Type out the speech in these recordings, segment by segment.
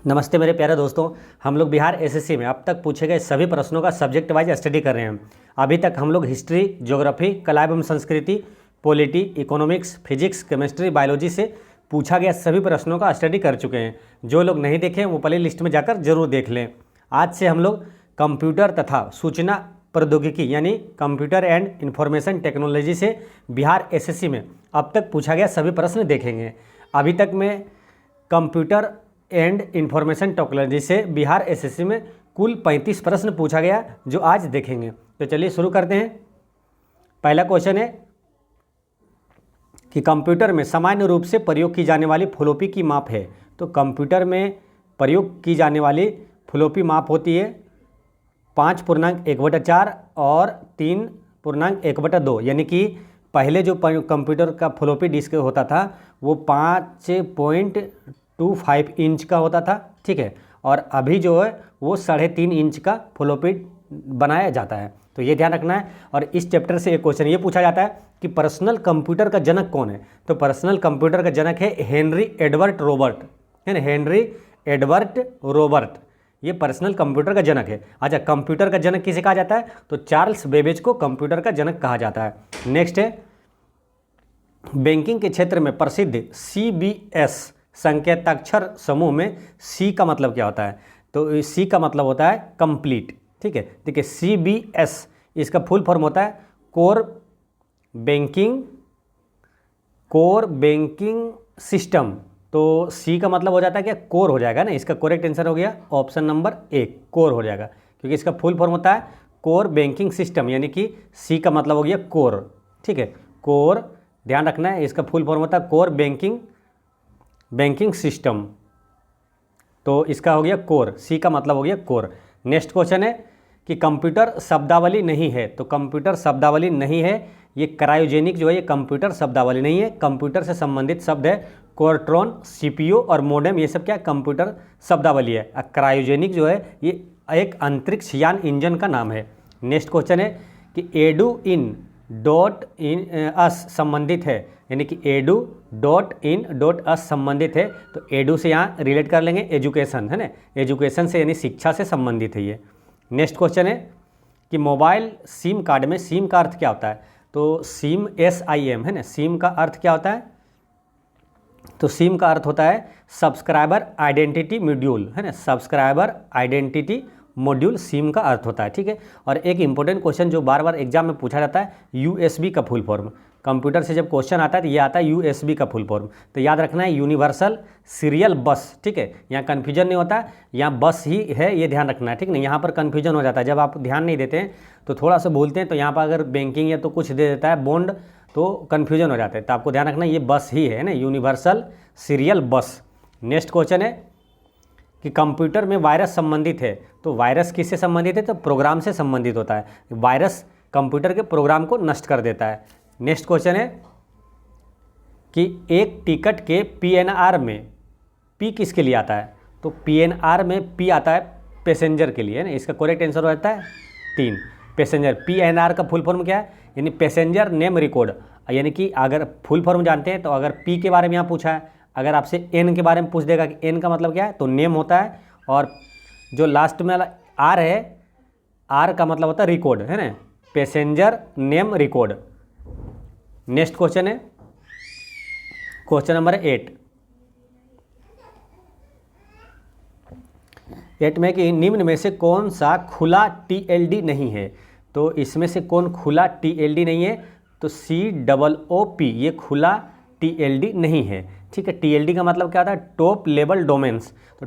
नमस्ते मेरे प्यारे दोस्तों। हम लोग बिहार एसएससी में अब तक पूछे गए सभी प्रश्नों का सब्जेक्ट वाइज स्टडी कर रहे हैं। अभी तक हम लोग हिस्ट्री, ज्योग्राफी, कला एवं संस्कृति, polity, economics, physics, chemistry, biology से पूछा गया सभी प्रश्नों का स्टडी कर चुके हैं। जो लोग नहीं देखे वो प्ले लिस्ट में जाकर जरूर देख लें। आज से हम लोग कंप्यूटर तथा सूचना प्रौद्योगिकी यानी कंप्यूटर एंड इंफॉर्मेशन टेक्नोलॉजी से बिहार एसएससी में अब तक पूछा गया सभी प्रश्न देखेंगे। अभी तक में कंप्यूटर एंड इंफॉर्मेशन टेक्नोलॉजी से बिहार एसएससी में कुल 35 प्रश्न पूछा गया जो आज देखेंगे। तो चलिए शुरू करते हैं। पहला क्वेश्चन है कि कंप्यूटर में सामान्य रूप से प्रयोग की जाने वाली फ्लॉपी की माप है। तो कंप्यूटर में प्रयोग की जाने वाली फ्लॉपी माप होती है 5.1/4 और 3.1/2, यानी कि पहले जो कंप्यूटर का फ्लॉपी डिस्क होता था वो 5.25 इंच का होता था, ठीक है। और अभी जो है वो 3.5 इंच का फ्लॉपी बनाया जाता है। तो ये ध्यान रखना है। और इस चैप्टर से एक क्वेश्चन ये पूछा जाता है कि पर्सनल कंप्यूटर का जनक कौन है। तो पर्सनल कंप्यूटर का जनक है हेनरी एडवर्ड रॉबर्ट, है ना। हेनरी एडवर्ड रॉबर्ट ये पर्सनल कंप्यूटर का जनक है। अच्छा, कंप्यूटर का जनक किसे कहा जाता है? तो चार्ल्स बेबेज को कंप्यूटर का जनक कहा जाता है। नेक्स्ट है बैंकिंग के क्षेत्र में प्रसिद्ध CBS संकेताक्षर समूह में C का मतलब क्या होता है? तो C का मतलब होता है कंप्लीट, ठीक है। देखिए CBS इसका फुल फॉर्म होता है कोर बैंकिंग सिस्टम। तो C का मतलब हो जाता है क्या? कोर हो जाएगा ना। इसका करेक्ट आंसर हो गया ऑप्शन नंबर 1, कोर हो जाएगा, क्योंकि इसका फुल फॉर्म होता है कोर बैंकिंग सिस्टम, यानी कि C का मतलब हो गया कोर, ठीक है। कोर ध्यान रखना है, इसका फुल फॉर्म होता है कोर बैंकिंग सिस्टम। तो इसका हो गया कोर, C का मतलब हो गया कोर। नेक्स्ट क्वेश्चन है कि कंप्यूटर शब्दावली नहीं है। तो कंप्यूटर शब्दावली नहीं है, ये क्रायोजेनिक जो है ये कंप्यूटर शब्दावली नहीं है। कंप्यूटर से संबंधित शब्द है कोर्ट्रॉन, CPU और मोडेम, ये सब क्या कंप्यूटर शब्दावली है। क्रायोजेनिक जो है ये एक अंतरिक्ष यान इंजन का नाम है। नेक्स्ट क्वेश्चन है कि edu.in.us संबंधित है, यानी कि edu.in.us संबंधित है। तो edu से यहाँ रिलेट कर लेंगे एजुकेशन, है ना। एजुकेशन से यानी शिक्षा से संबंधित है ये। नेक्स्ट क्वेश्चन है कि मोबाइल सिम कार्ड में सिम का अर्थ क्या होता है? तो सिम SIM, है ना। सिम का अर्थ क्या होता है? तो सिम का अर्थ होता है सब्सक्राइबर आइडेंटिटी मॉड्यूल, है ना। सब्सक्राइबर आइडेंटिटी मॉड्यूल सिम का अर्थ होता है, ठीक है। और एक इंपॉर्टेंट क्वेश्चन जो बार बार एग्जाम में पूछा जाता है USB का फुल फॉर्म। कंप्यूटर से जब क्वेश्चन आता है तो ये आता है USB का फुल फॉर्म। तो याद रखना है यूनिवर्सल सीरियल बस, ठीक है। यहाँ कन्फ्यूजन नहीं होता, यहाँ बस ही है, ये ध्यान रखना है, ठीक नहीं। यहाँ पर कन्फ्यूजन हो जाता है जब आप ध्यान नहीं देते हैं तो थोड़ा सा भूलते हैं। तो यहाँ पर अगर बैंकिंग या तो कुछ दे देता है बॉन्ड तो कन्फ्यूजन हो जाता है। तो आपको ध्यान रखना ये बस ही है ना, यूनिवर्सल सीरियल बस। नेक्स्ट क्वेश्चन है कि कंप्यूटर में वायरस संबंधित है। तो वायरस किससे संबंधित है? तो प्रोग्राम से संबंधित होता है। वायरस कंप्यूटर के प्रोग्राम को नष्ट कर देता है। नेक्स्ट क्वेश्चन है कि एक टिकट के PNR में P किसके लिए आता है? तो PNR में P आता है पैसेंजर के लिए, है ना। इसका करेक्ट आंसर हो जाता है 3, पैसेंजर। PNR का फुल फॉर्म क्या है? यानी पैसेंजर नेम रिकॉर्ड, यानी कि अगर फुल फॉर्म जानते हैं तो अगर P के बारे में यहाँ पूछा है, अगर आपसे N के बारे में पूछ देगा कि N का मतलब क्या है, तो नेम होता है। और जो लास्ट में वाला R है, R का मतलब होता है रिकॉर्ड, है ना। Passenger name record. Next question है क्वेश्चन नंबर 8 में कि निम्न में से कौन सा खुला TLD नहीं है? तो इसमें से कौन खुला TLD नहीं है? तो COOP ये खुला TLD नहीं है, ठीक है। TLD का मतलब क्या होता है? Top level domains. तो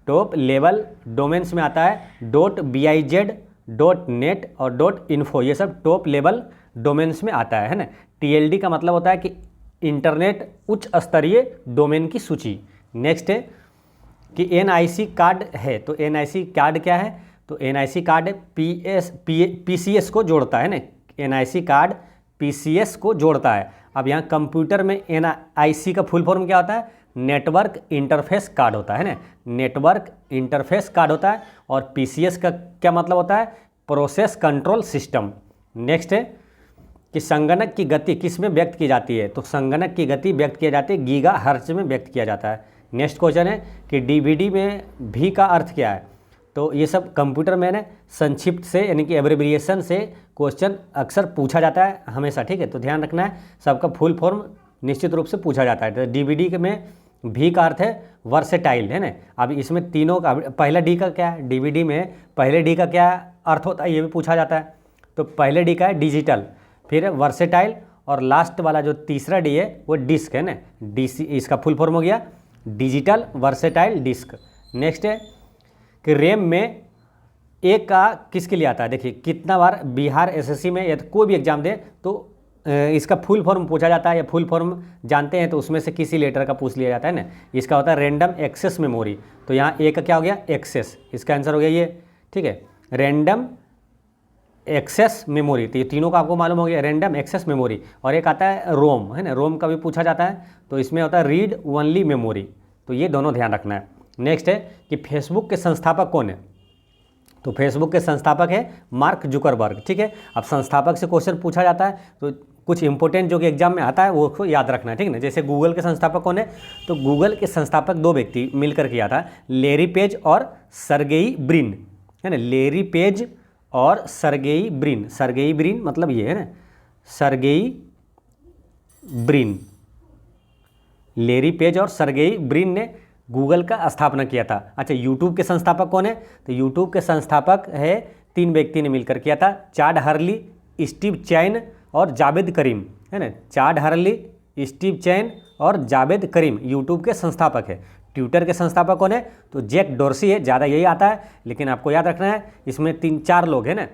टॉप लेवल डोमेन्स में आता है .biz, .net और .info, ये सब टॉप लेवल डोमेन्स में आता है ना। TLD का मतलब होता है कि इंटरनेट उच्च स्तरीय डोमेन की सूची। नेक्स्ट है कि NIC कार्ड है। तो NIC कार्ड क्या है? तो NIC कार्ड PCS को जोड़ता है ना। NIC कार्ड PCS को जोड़ता है। अब यहाँ कंप्यूटर में NIC का फुल फॉर्म क्या होता है? नेटवर्क इंटरफेस कार्ड होता है ना। नेटवर्क इंटरफेस कार्ड होता है। और PCS का क्या मतलब होता है? Process control system. नेक्स्ट है कि संगणक की गति किस में व्यक्त की जाती है? तो संगणक की गति व्यक्त किया जाती है गीगा हर्ट्ज में व्यक्त किया जाता है। नेक्स्ट क्वेश्चन है कि डीवीडी में भी का अर्थ क्या है। तो ये सब कंप्यूटर में ना संक्षिप्त से यानी कि एब्रिविएशन से क्वेश्चन अक्सर पूछा जाता है हमेशा, ठीक है। तो ध्यान रखना है, सबका फुल फॉर्म निश्चित रूप से पूछा जाता है। तो डीवीडी में भी का अर्थ है वर्सेटाइल, है ना। अब इसमें तीनों का पहला डी का क्या है, डीवीडी में पहले डी का क्या अर्थ होता है ये भी पूछा जाता है। तो पहले डी का है डिजिटल, फिर वर्सेटाइल, और लास्ट वाला जो तीसरा डी है वो डिस्क, है ना। डीसी इसका फुल फॉर्म हो गया डिजिटल वर्सेटाइल डिस्क। नेक्स्ट है कि रैम में एक का किसके लिए आता है। देखिए कितना बार बिहार एसएससी में या तो कोई भी एग्जाम दे तो इसका फुल फॉर्म पूछा जाता है, या फुल फॉर्म जानते हैं तो उसमें से किसी लेटर का पूछ लिया जाता है ना। इसका होता है रैंडम एक्सेस मेमोरी। तो यहाँ ए का क्या हो गया एक्सेस, इसका आंसर हो गया ये, ठीक है, रैंडम एक्सेस मेमोरी। तो ये तीनों का आपको मालूम हो गया, रैंडम एक्सेस मेमोरी। और एक आता है रोम, है ना, रोम का भी पूछा जाता है, तो इसमें होता है रीड ओनली मेमोरी। तो ये दोनों ध्यान रखना है। नेक्स्ट है कि फेसबुक के संस्थापक कौन है। तो फेसबुक के संस्थापक है मार्क जुकरबर्ग, ठीक है। अब संस्थापक से क्वेश्चन पूछा जाता है तो कुछ इंपॉर्टेंट जो कि एग्जाम में आता है वो को याद रखना है, ठीक है ना। जैसे गूगल के संस्थापक कौन है, तो गूगल के संस्थापक दो व्यक्ति मिलकर किया था, लेरी पेज और सर्गेई ब्रिन, है ना। लेरी पेज और सर्गेई ब्रिन, सर्गेई ब्रिन मतलब ये है ना, सर्गेई ब्रिन, लेरी पेज और सर्गेई ब्रिन ने गूगल का स्थापना किया था। अच्छा, यूट्यूब के संस्थापक कौन है, तो यूट्यूब के संस्थापक है तीन व्यक्ति ने मिलकर किया था, चाड हर्ली, स्टीव चैन और जावेद करीम, है ना। चाड हर्ली, स्टीव चैन और जावेद करीम यूट्यूब के संस्थापक है। ट्विटर के संस्थापक कौन है, तो जैक डोर्सी है, ज़्यादा यही आता है, लेकिन आपको याद रखना है इसमें 3-4 लोग हैं ना।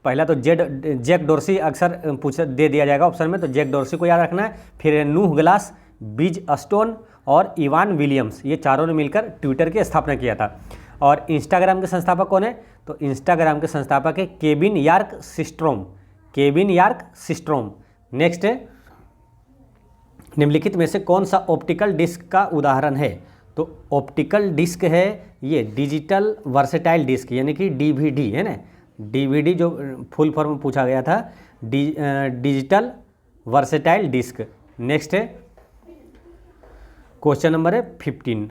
पहला तो जैक डोर्सी अक्सर पूछ दे दिया जाएगा ऑप्शन में, तो जैक डोर्सी को याद रखना है। फिर नूह ग्लास, बिज स्टोन और इवान विलियम्स, ये चारों ने मिलकर ट्विटर की स्थापना किया था। और इंस्टाग्राम के संस्थापक कौन है, तो इंस्टाग्राम के संस्थापक है Kevin York Systrom, Kevin York Systrom. Next है निम्नलिखित में से कौन सा ऑप्टिकल डिस्क का उदाहरण है। तो ऑप्टिकल डिस्क है ये डिजिटल वर्सेटाइल डिस्क, यानी कि डीवीडी, है ना। डीवीडी जो फुल फॉर्म पूछा गया था, डिजिटल वर्सेटाइल डिस्क। नेक्स्ट है क्वेश्चन नंबर है 15,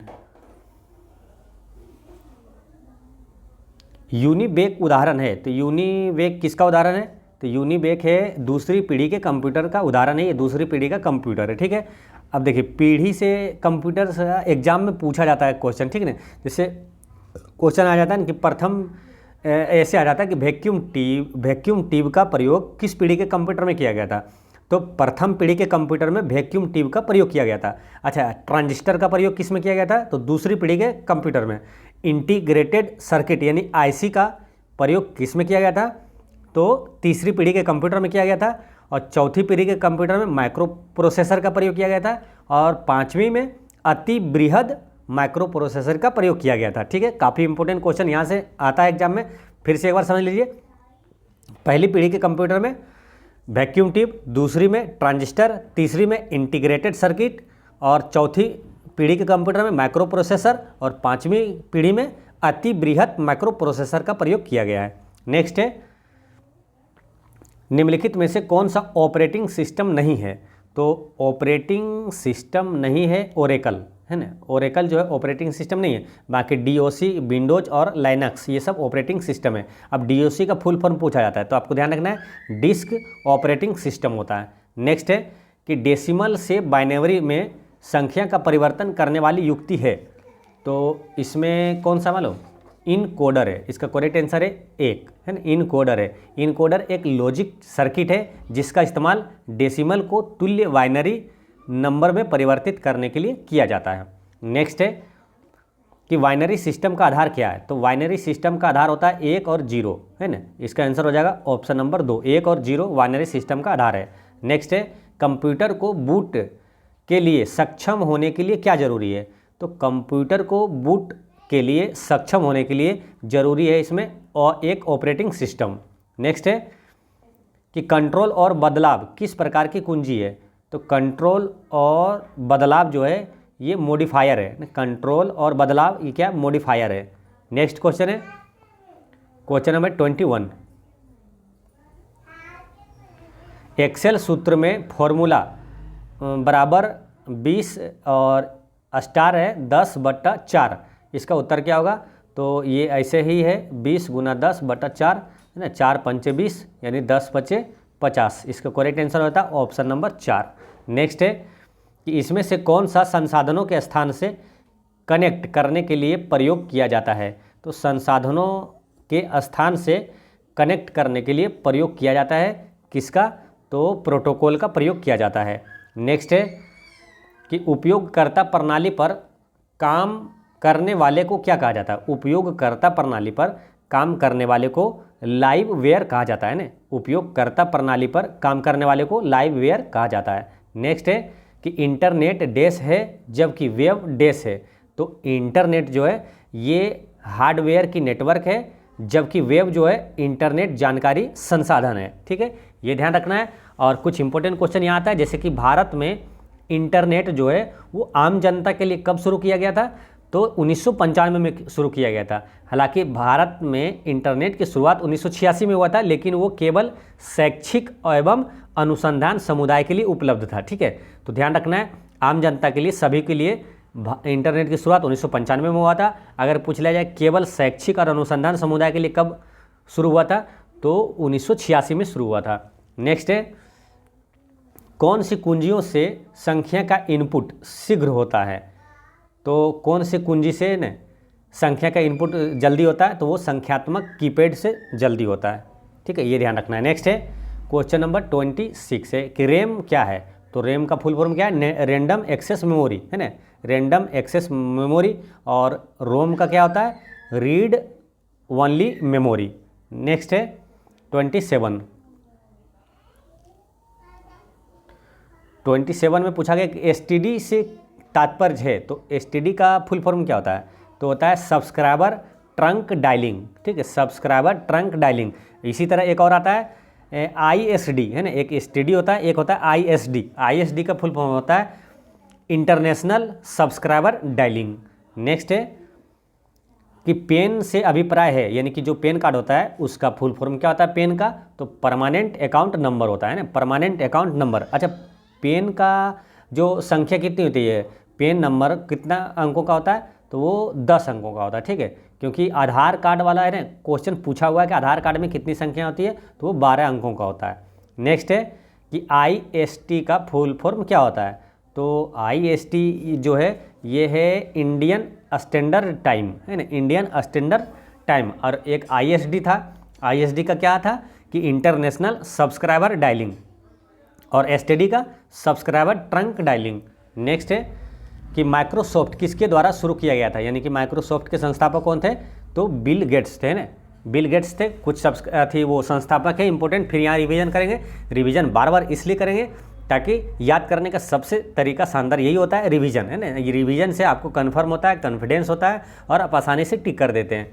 यूनिबेक उदाहरण है। तो यूनिबेक किसका उदाहरण है, तो यूनिबेक है दूसरी पीढ़ी के कंप्यूटर का उदाहरण है, ये दूसरी पीढ़ी का कंप्यूटर है, ठीक है। अब देखिए पीढ़ी से कंप्यूटर से एग्जाम में पूछा जाता है क्वेश्चन, ठीक है ना। जैसे क्वेश्चन आ जाता है ना कि प्रथम ऐसे आ जाता है कि वैक्यूम ट्यूब का प्रयोग किस पीढ़ी के कंप्यूटर में किया गया था। तो प्रथम पीढ़ी के कंप्यूटर में वैक्यूम ट्यूब का प्रयोग किया गया था। अच्छा, ट्रांजिस्टर का प्रयोग किस में किया गया था, तो दूसरी पीढ़ी के कंप्यूटर में। इंटीग्रेटेड सर्किट यानी आईसी का प्रयोग किस में किया गया था, तो तीसरी पीढ़ी के कंप्यूटर में किया गया था। और चौथी पीढ़ी के कंप्यूटर में माइक्रो प्रोसेसर का प्रयोग किया गया था। और पाँचवीं में अति बृहद माइक्रो प्रोसेसर का प्रयोग किया गया था, ठीक है। काफ़ी इंपॉर्टेंट क्वेश्चन यहाँ से आता है एग्जाम में, फिर से एक बार समझ लीजिए। पहली पीढ़ी के कंप्यूटर में वैक्यूम ट्यूब, दूसरी में ट्रांजिस्टर, तीसरी में इंटीग्रेटेड सर्किट, और चौथी पीढ़ी के कंप्यूटर में माइक्रो प्रोसेसर, और पाँचवीं पीढ़ी में अति बृहद माइक्रो प्रोसेसर का प्रयोग किया गया है। नेक्स्ट है निम्नलिखित में से कौन सा ऑपरेटिंग सिस्टम नहीं है। तो ऑपरेटिंग सिस्टम नहीं है ओरेकल, है ना। ओरेकल जो है ऑपरेटिंग सिस्टम नहीं है, बाकी डीओसी, विंडोज और लाइनक्स ये सब ऑपरेटिंग सिस्टम है। अब डीओसी का फुल फॉर्म पूछा जाता है तो आपको ध्यान रखना है डिस्क ऑपरेटिंग सिस्टम होता है। नेक्स्ट है कि डेसिमल से बाइनरी में संख्या का परिवर्तन करने वाली युक्ति है। तो इसमें कौन सा मालूम, इनकोडर है, इसका करेक्ट आंसर है एक, है ना, इनकोडर है। इनकोडर एक लॉजिक सर्किट है जिसका इस्तेमाल डेसिमल को तुल्य बाइनरी नंबर में परिवर्तित करने के लिए किया जाता है। नेक्स्ट है कि बाइनरी सिस्टम का आधार क्या है। तो बाइनरी सिस्टम का आधार होता है 1 और 0, है ना। इसका आंसर हो जाएगा ऑप्शन नंबर 2, 1 और 0 बाइनरी सिस्टम का आधार है। नेक्स्ट है कंप्यूटर को बूट के लिए सक्षम होने के लिए क्या जरूरी है। तो कंप्यूटर को बूट के लिए सक्षम होने के लिए ज़रूरी है इसमें और एक ऑपरेटिंग सिस्टम। नेक्स्ट है कि कंट्रोल और बदलाव किस प्रकार की कुंजी है। तो कंट्रोल और बदलाव जो है ये मॉडिफायर है, कंट्रोल और बदलाव ये क्या मॉडिफायर है। नेक्स्ट क्वेश्चन है क्वेश्चन नंबर 21, एक्सेल सूत्र में फॉर्मूला बराबर 20 और स्टार है 10/4, इसका उत्तर क्या होगा? तो ये ऐसे ही है 20 × 10/4 है ना, 4 पंचे 20 यानी 10 पचे 50। इसका करेक्ट आंसर होता है ऑप्शन नंबर 4। नेक्स्ट है कि इसमें से कौन सा संसाधनों के स्थान से कनेक्ट करने के लिए प्रयोग किया जाता है? तो संसाधनों के स्थान से कनेक्ट करने के लिए प्रयोग किया जाता है किसका? तो प्रोटोकॉल का प्रयोग किया जाता है। नेक्स्ट है कि उपयोगकर्ता प्रणाली पर काम करने वाले को क्या कहा जाता है? उपयोगकर्ता प्रणाली पर काम करने वाले को लाइव वेयर कहा जाता है ना। उपयोगकर्ता प्रणाली पर काम करने वाले को लाइव वेयर कहा जाता है। नेक्स्ट है कि इंटरनेट डैश है जबकि वेब डैश है। तो इंटरनेट जो है ये हार्डवेयर की नेटवर्क है, जबकि वेब जो है इंटरनेट जानकारी संसाधन है। ठीक है, ये ध्यान रखना है। और कुछ इंपॉर्टेंट क्वेश्चन यहाँ आता है, जैसे कि भारत में इंटरनेट जो है वो आम जनता के लिए कब शुरू किया गया था? तो 1995 में शुरू किया गया था। हालांकि भारत में इंटरनेट की शुरुआत 1986 में हुआ था, लेकिन वो केवल शैक्षिक एवं अनुसंधान समुदाय के लिए उपलब्ध था। ठीक है, तो ध्यान रखना है, आम जनता के लिए, सभी के लिए इंटरनेट की शुरुआत 1995 में हुआ था। अगर पूछ लिया जाए केवल शैक्षिक और अनुसंधान समुदाय के लिए कब शुरू हुआ था, तो 1986 में शुरू हुआ था। नेक्स्ट है कौन सी कुंजियों से संख्या का इनपुट शीघ्र होता है? तो कौन सी कुंजी से न संख्या का इनपुट जल्दी होता है? तो वो संख्यात्मक कीपैड से जल्दी होता है। ठीक है, ये ध्यान रखना है। नेक्स्ट है क्वेश्चन नंबर 26 है कि रैम क्या है? तो रैम का फुल फॉर्म क्या है? रैंडम एक्सेस मेमोरी है ना, रैंडम एक्सेस मेमोरी। और रोम का क्या होता है? Read only memory. नेक्स्ट है 27 में पूछा गया कि एसटीडी से तात्पर्य है। तो एसटीडी का फुल फॉर्म क्या होता है? तो होता है सब्सक्राइबर ट्रंक डायलिंग। ठीक है, सब्सक्राइबर ट्रंक डायलिंग। इसी तरह एक और आता है आईएसडी है ना, एक एसटीडी होता है, एक होता है आईएसडी। आईएसडी का फुल फॉर्म होता है इंटरनेशनल सब्सक्राइबर डायलिंग। नेक्स्ट है कि पेन से अभिप्राय है, यानी कि जो पेन कार्ड होता है उसका फुल फॉर्म क्या होता है पेन का? तो परमानेंट अकाउंट नंबर होता है ना, परमानेंट अकाउंट नंबर। अच्छा, पेन का जो संख्या कितनी होती है? पेन नंबर कितना अंकों का होता है? तो वो 10 अंकों का होता है। ठीक है, क्योंकि आधार कार्ड वाला है ना, क्वेश्चन पूछा हुआ है कि आधार कार्ड में कितनी संख्या होती है, तो वो 12 अंकों का होता है। नेक्स्ट है कि आईएसटी का फुल फॉर्म क्या होता है? तो आईएसटी जो है ये है इंडियन स्टैंडर्ड टाइम है ना, इंडियन स्टैंडर्ड टाइम। और एक आईएसडी था, आईएसडी का क्या था कि इंटरनेशनल सब्सक्राइबर डायलिंग, और एसटीडी का सब्सक्राइबर ट्रंक डायलिंग। नेक्स्ट है कि माइक्रोसॉफ्ट किसके द्वारा शुरू किया गया था? यानी कि माइक्रोसॉफ्ट के संस्थापक कौन थे? तो बिल गेट्स थे ना, बिल गेट्स थे। कुछ थी वो संस्थापक है इंपॉर्टेंट, फिर यहाँ रिवीजन करेंगे। रिवीजन बार बार इसलिए करेंगे ताकि याद करने का सबसे तरीका शानदार यही होता है रिवीजन है ना। ये रिवीजन से आपको कन्फर्म होता है, कॉन्फिडेंस होता है और आप आसानी से टिक कर देते हैं।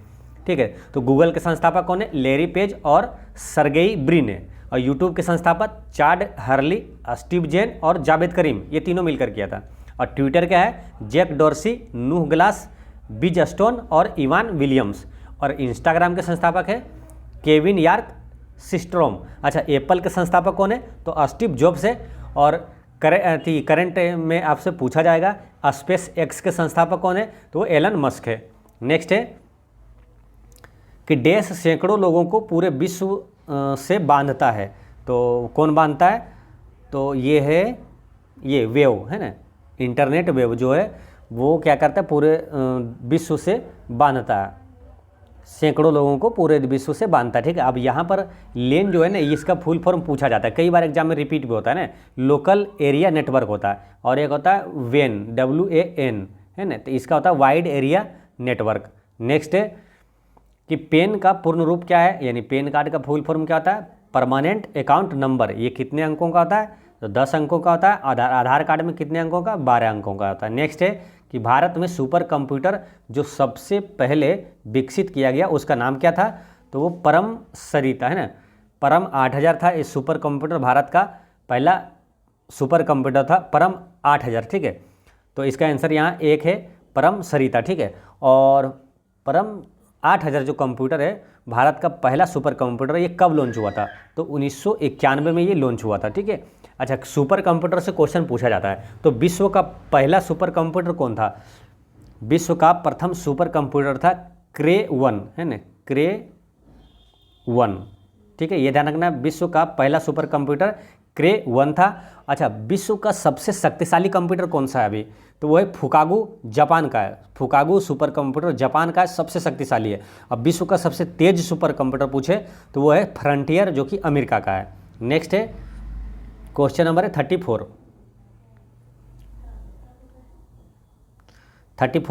ठीक है, तो गूगल के संस्थापक कौन है? लैरी पेज और सर्गेई ब्रिन है। और यूट्यूब के संस्थापक चाड हर्ली, स्टीव जेन और जावेद करीम, ये तीनों मिलकर किया था। और ट्विटर क्या है? जैक डॉर्सी, नूह ग्लास, बिज स्टोन और इवान विलियम्स। और इंस्टाग्राम के संस्थापक है केविन यार्क सिस्ट्रोम। अच्छा, एप्पल के संस्थापक कौन है? तो स्टीव जॉब्स है। और करंट में आपसे पूछा जाएगा स्पेस एक्स के संस्थापक कौन है? तो वो एलन मस्क है। नेक्स्ट है कि डैश सैकड़ों लोगों को पूरे विश्व से बांधता है। तो कौन बांधता है? तो ये है ये वेव है ना, इंटरनेट वेव जो है वो क्या करता है? पूरे विश्व से बांधता है, सैकड़ों लोगों को पूरे विश्व से बांधता है। ठीक है, अब यहाँ पर लेन जो है ना, इसका फुल फॉर्म पूछा जाता है, कई बार एग्जाम में रिपीट भी होता है ना। लोकल एरिया नेटवर्क होता है, और एक होता है वेन, WAN है ना, तो इसका होता है वाइड एरिया नेटवर्क। नेक्स्ट है कि पेन का पूर्ण रूप क्या है? यानी पेन कार्ड का फुल फॉर्म क्या होता है? Permanent account number. ये कितने अंकों का होता है? तो 10 अंकों का होता है। आधार कार्ड में कितने अंकों का? 12 अंकों का होता है। नेक्स्ट है कि भारत में सुपर कंप्यूटर जो सबसे पहले विकसित किया गया उसका नाम क्या था? तो वो परम सरिता है ना, परम 8000 था। इस सुपर कंप्यूटर भारत का पहला सुपर कंप्यूटर था, परम 8000। ठीक है, तो इसका आंसर यहाँ एक है परम सरिता। ठीक है, और परम 8000 जो कंप्यूटर है भारत का पहला सुपर कंप्यूटर, ये कब लॉन्च हुआ था? तो 1991 में ये लॉन्च हुआ था। ठीक है, अच्छा, सुपर कंप्यूटर से क्वेश्चन पूछा जाता है, तो विश्व का पहला सुपर कंप्यूटर कौन था? विश्व का प्रथम सुपर कंप्यूटर था क्रे 1, है ना, क्रे 1, ठीक है, ये ध्यान रखना, विश्व का पहला सुपर कंप्यूटर क्रे 1 था। अच्छा, विश्व का सबसे शक्तिशाली कंप्यूटर कौन सा है अभी? तो वो है फुकागू, जापान का है। फुकागू सुपर कंप्यूटर जापान का है, सबसे शक्तिशाली है। अब विश्व का सबसे तेज सुपर कंप्यूटर पूछे तो वो है फ्रंटियर, जो कि अमेरिका का है। नेक्स्ट है क्वेश्चन नंबर 34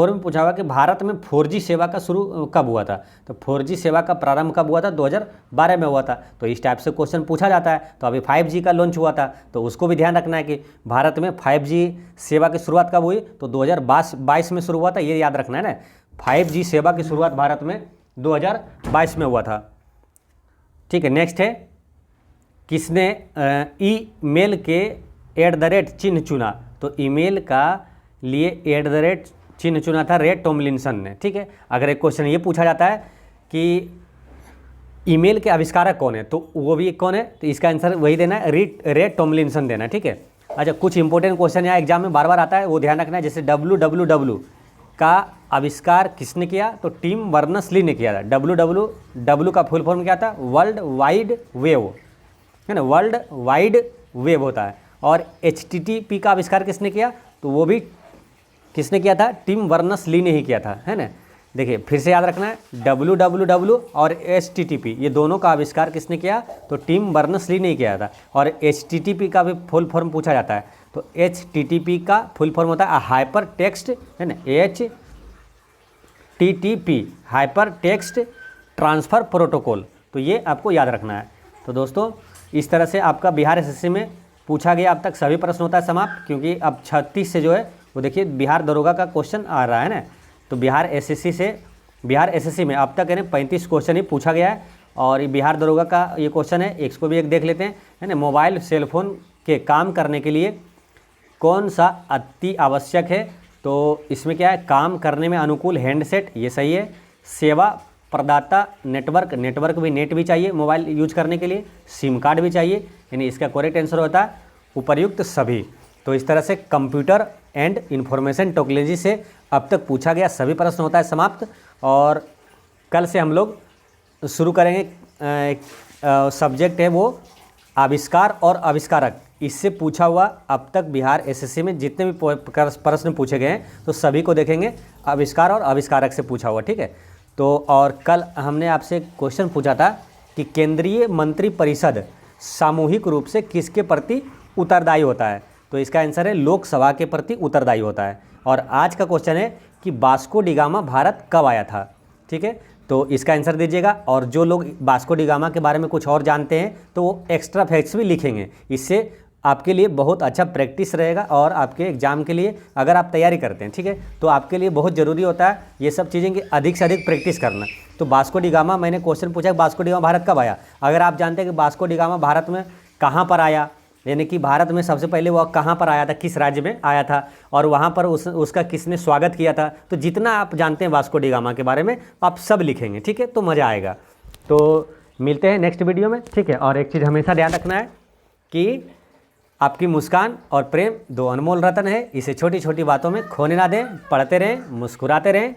में पूछा हुआ कि भारत में 4G सेवा का शुरू कब हुआ था? तो 4G सेवा का प्रारंभ कब हुआ था? 2012 में हुआ था। तो इस टाइप से क्वेश्चन पूछा जाता है। तो अभी 5G का लॉन्च हुआ था, तो उसको भी ध्यान रखना है कि भारत में 5G सेवा की शुरुआत कब हुई? तो 2022 में शुरू हुआ था, ये याद रखना है ना। 5G सेवा की शुरुआत भारत में 2022 में हुआ था, ठीक है। नेक्स्ट है, किसने ईमेल के @ चिन्ह चुना? तो ईमेल का लिए @ चिन्ह चुना था रे टॉमलिंसन ने, ठीक है। अगर एक क्वेश्चन ये पूछा जाता है कि ईमेल के आविष्कारक कौन है, तो वो भी कौन है? तो इसका आंसर वही देना है, रे टॉमलिंसन देना है, ठीक है। अच्छा, कुछ इंपॉर्टेंट क्वेश्चन यहाँ एग्जाम में बार बार आता है, वो ध्यान रखना है। जैसे www का आविष्कार किसने किया? तो टिम बर्नर्स-ली ने किया था। www का फुल फॉर्म क्या था? वर्ल्ड वाइड वेब, है ना, वर्ल्ड वाइड वेब होता है। और HTTP का आविष्कार किसने किया? तो वो भी किसने किया था? टिम बर्नर्स-ली ने ही किया था, है ना। देखिए फिर से याद रखना है, www और HTTP ये दोनों का आविष्कार किसने किया? तो टिम बर्नर्स-ली ने ही किया था। और HTTP का भी फुल फॉर्म पूछा जाता है, तो HTTP का फुल फॉर्म होता है हाइपर टेक्स्ट, है ना, HTTP hyper text transfer protocol. तो ये आपको याद रखना है। तो दोस्तों, इस तरह से आपका बिहार SSC में पूछा गया अब तक सभी प्रश्न होता है समाप्त, क्योंकि अब 36 से जो है वो देखिए बिहार दरोगा का क्वेश्चन आ रहा है ना। तो बिहार SSC में अब तक है ना 35 क्वेश्चन ही पूछा गया है। और ये बिहार दरोगा का ये क्वेश्चन है, इसको भी एक देख लेते हैं, है ना। मोबाइल सेल फोन के काम करने के लिए कौन सा अति आवश्यक है? तो इसमें क्या है, काम करने में अनुकूल हैंडसेट, ये सही है। सेवा प्रदाता नेटवर्क भी, नेट भी चाहिए मोबाइल यूज करने के लिए, सिम कार्ड भी चाहिए, यानी इसका करेक्ट आंसर होता है उपर्युक्त सभी। तो इस तरह से कंप्यूटर एंड इंफॉर्मेशन टेक्नोलॉजी से अब तक पूछा गया सभी प्रश्न होता है समाप्त। और कल से हम लोग शुरू करेंगे, सब्जेक्ट है वो आविष्कार और आविष्कारक। इससे पूछा हुआ अब तक बिहार SSC में जितने भी प्रश्न पूछे गए हैं, तो सभी को देखेंगे, आविष्कार और आविष्कारक से पूछा हुआ, ठीक है। तो और कल हमने आपसे क्वेश्चन पूछा था कि केंद्रीय मंत्रिपरिषद सामूहिक रूप से किसके प्रति उत्तरदायी होता है? तो इसका आंसर है लोकसभा के प्रति उत्तरदायी होता है। और आज का क्वेश्चन है कि वास्को डी गामा भारत कब आया था, ठीक है। तो इसका आंसर दीजिएगा। और जो लोग वास्को डी गामा के बारे में कुछ और जानते हैं तो वो एक्स्ट्रा फैक्ट्स भी लिखेंगे। इससे आपके लिए बहुत अच्छा प्रैक्टिस रहेगा और आपके एग्जाम के लिए अगर आप तैयारी करते हैं, ठीक है, तो आपके लिए बहुत ज़रूरी होता है ये सब चीज़ें कि अधिक से अधिक प्रैक्टिस करना। तो वास्को डी गामा, मैंने क्वेश्चन पूछा कि वास्को डी गामा भारत कब आया। अगर आप जानते हैं कि वास्को डी गामा भारत में कहाँ पर आया, यानी कि भारत में सबसे पहले वह कहाँ पर आया था, किस राज्य में आया था, और वहाँ पर उसका किसने स्वागत किया था, तो जितना आप जानते हैं वास्को डी गामा के बारे में आप सब लिखेंगे, ठीक है, तो मज़ा आएगा। तो मिलते हैं नेक्स्ट वीडियो में, ठीक है। और एक चीज़ हमेशा ध्यान रखना है कि आपकी मुस्कान और प्रेम 2 अनमोल रत्न है, इसे छोटी छोटी बातों में खोने ना दें। पढ़ते रहें, मुस्कुराते रहें।